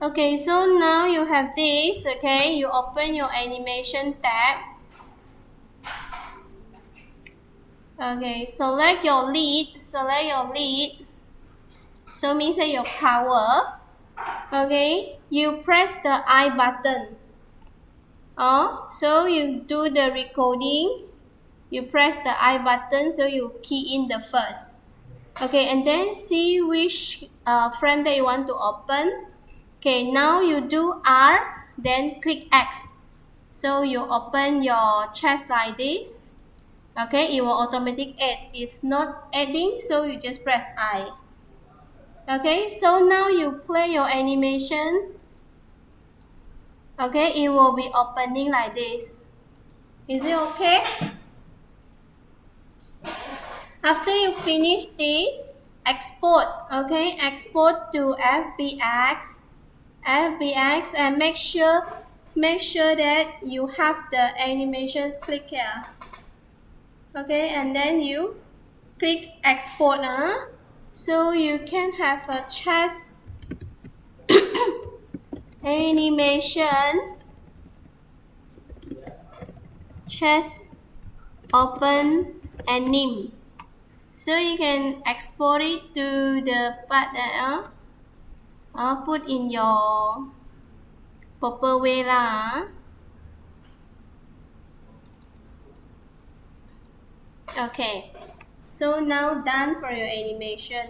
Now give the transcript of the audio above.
Okay, so now you have this. Okay, you open your animation tab. Okay, select your lead. So means that your power. Okay, you press the I button. So you do the recording. You press the I button, so you key in the first. Okay, and then see which frame that you want to open. Okay, now you do R, then click X. So you open your chest like this. Okay, it will automatically add. If not adding, so you just press I. Okay, so now you play your animation. Okay, it will be opening like this. Is it okay? After you finish this, export. Okay, export to FBX. And make sure that you have the animations click here. Okay, and then you click export. So you can have a chest animation, chest open anim. So you can export it to the part that put in your proper way lah. Okay, so now done for your animation.